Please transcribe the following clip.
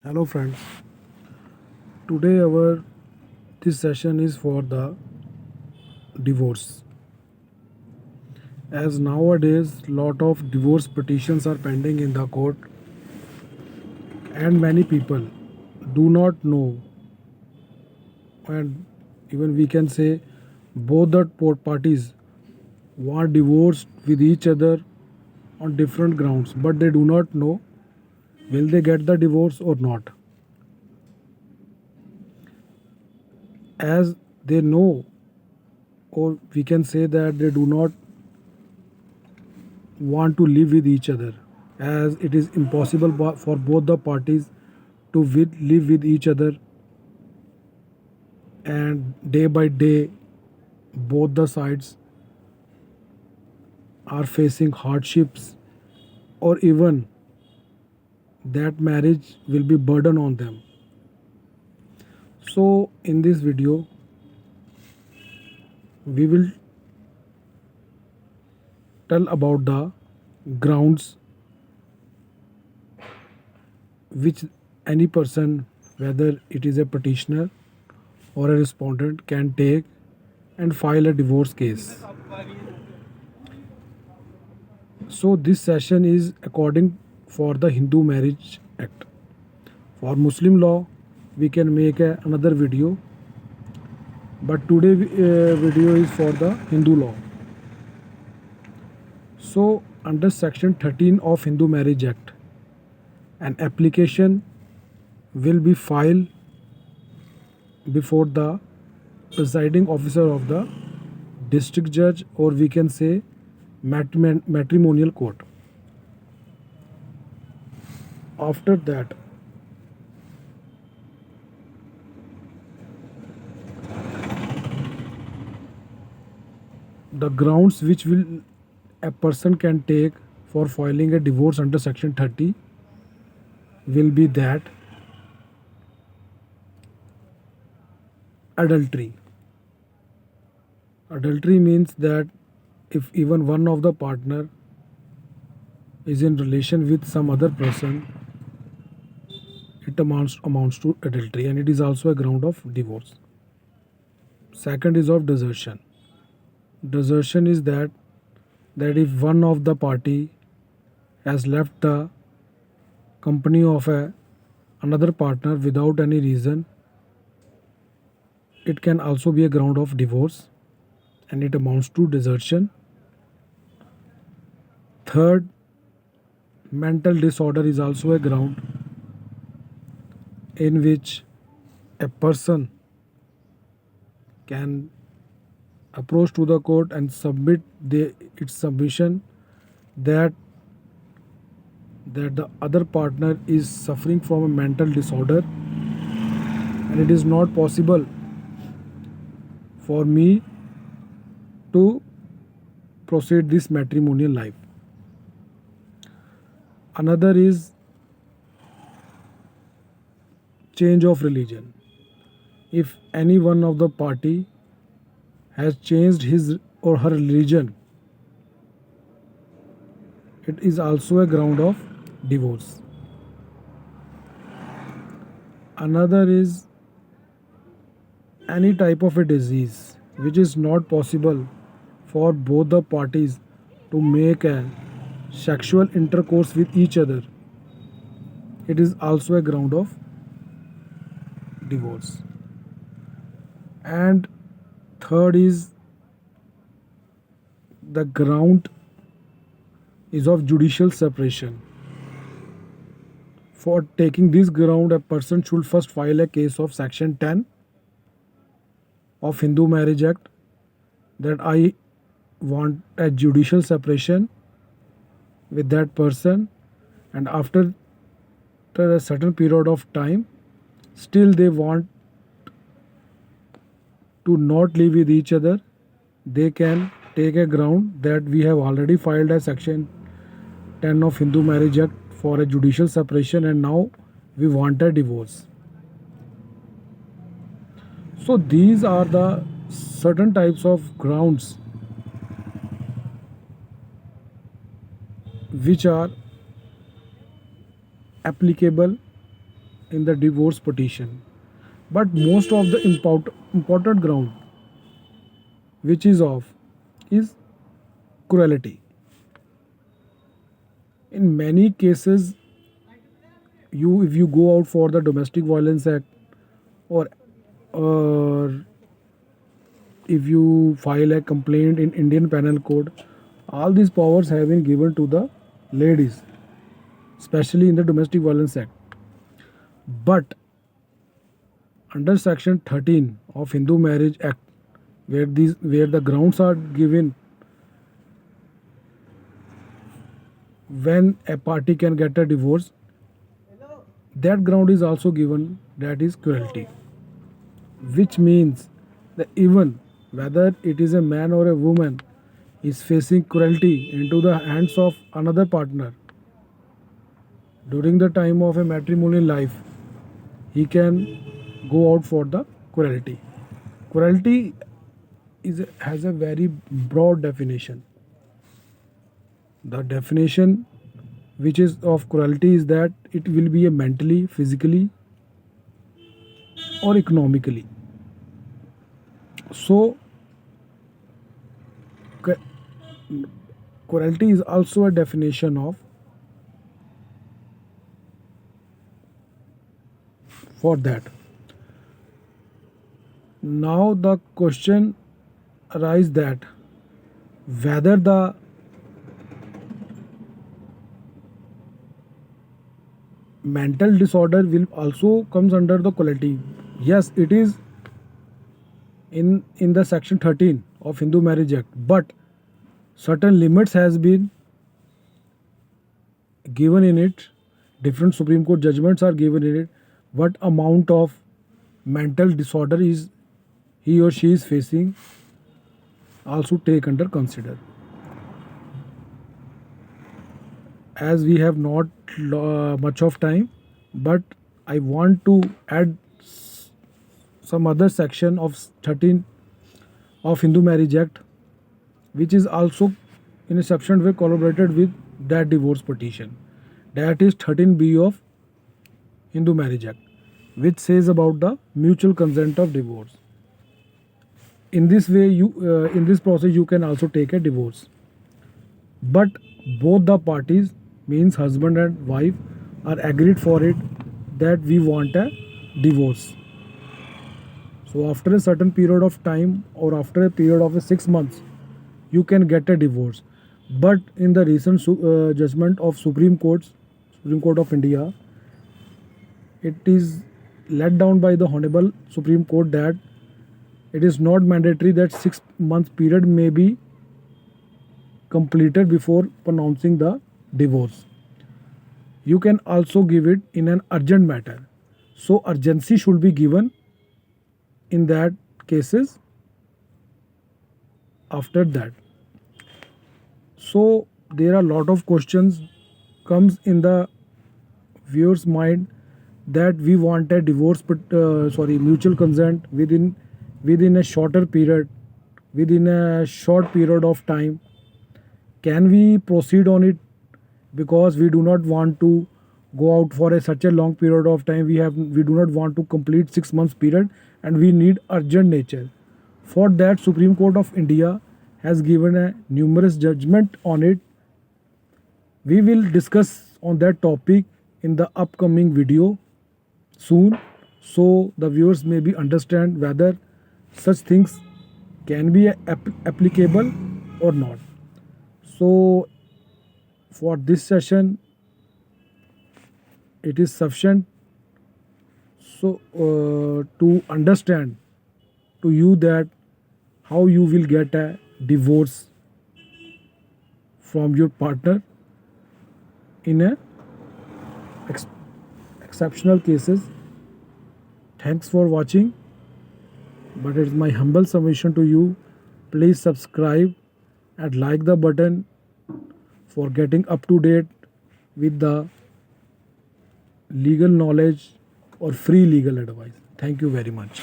Hello friends. Today our this session is for the divorce. As nowadays lot of divorce petitions are pending in the court and many people do not know, and even we can say both the parties want divorce with each other on different grounds, but they do not know will they get the divorce or not. As they know, or we can say that they do not want to live with each other, as it is impossible for both the parties to live with each other, and day by day both the sides are facing hardships, or even that marriage will be burden on them. So in this video we will tell about the grounds which any person, whether it is a petitioner or a respondent, can take and file a divorce case. So this session is according for the Hindu Marriage Act. For Muslim law, we can make another video, but today video is for the Hindu law. So under section 13 of Hindu Marriage Act, an application will be filed before the presiding officer of the district judge, or we can say matrimonial court. After that, the grounds which will a person can take for filing a divorce under section 30 will be that adultery. Adultery means that if even one of the partner is in relation with some other person, it amounts to adultery, and it is also a ground of divorce. Second is of desertion. Desertion is that if one of the party has left the company of another partner without any reason, it can also be a ground of divorce, and it amounts to desertion. Third, mental disorder is also a ground in which a person can approach to the court and submit its submission that the other partner is suffering from a mental disorder, and it is not possible for me to proceed this matrimonial life. Another is change of religion. If any one of the party has changed his or her religion, it is also a ground of divorce. Another is any type of a disease which is not possible for both the parties to make a sexual intercourse with each other. It is also a ground of divorce. And third is the ground is of judicial separation. For taking this ground, a person should first file a case of section 10 of Hindu Marriage Act, that I want a judicial separation with that person, and after a certain period of time still they want to not live with each other, they can take a ground that we have already filed a section 10 of Hindu Marriage Act for a judicial separation, and now we want a divorce. So these are the certain types of grounds which are applicable in the divorce petition. But most of the important ground which is of is cruelty. In many cases, you if you go out for the Domestic Violence Act, or if you file a complaint in Indian Penal Code, all these powers have been given to the ladies, especially in the Domestic Violence Act. But under Section 13 of Hindu Marriage Act, where the grounds are given when a party can get a divorce, that ground is also given, that is cruelty, which means that even whether it is a man or a woman is facing cruelty into the hands of another partner during the time of a matrimonial life, he can go out for the cruelty. Cruelty has a very broad definition. The definition which is of cruelty is that it will be a mentally, physically, or economically. So cruelty is also a definition of for that. Now the question arises that whether the mental disorder will also comes under the cruelty. Yes, it is in the Section 13 of Hindu Marriage Act, but certain limits has been given in it. Different Supreme Court judgments are given in it. What amount of mental disorder is he or she is facing, also take under consider. As we have not much of time, but I want to add some other section of 13 of Hindu Marriage Act, which is also in a subsequent way collaborated with that divorce petition. That is 13B of Hindu Marriage Act, which says about the mutual consent of divorce. In this way, in this process you can also take a divorce, but both the parties, means husband and wife, are agreed for it that we want a divorce. So after a certain period of time, or after a period of 6 months, you can get a divorce. But in the recent judgment of Supreme Court of India, it is let down by the Honorable Supreme Court that it is not mandatory that 6 month period may be completed before pronouncing the divorce. You can also give it in an urgent matter. So urgency should be given in that cases after that. So there are a lot of questions comes in the viewer's mind that we want a divorce, mutual consent within a shorter period, within a short period of time. Can we proceed on it? Because we do not want to go out for such a long period of time. We do not want to complete 6 months period, and we need urgent nature. For that, Supreme Court of India has given a numerous judgment on it. We will discuss on that topic in the upcoming video soon, so the viewers may be understand whether such things can be applicable or not. So for this session it is sufficient so to understand to you that how you will get a divorce from your partner in a exceptional cases. Thanks for watching, but it's my humble submission to you, please subscribe and like the button for getting up to date with the legal knowledge or free legal advice. Thank you very much.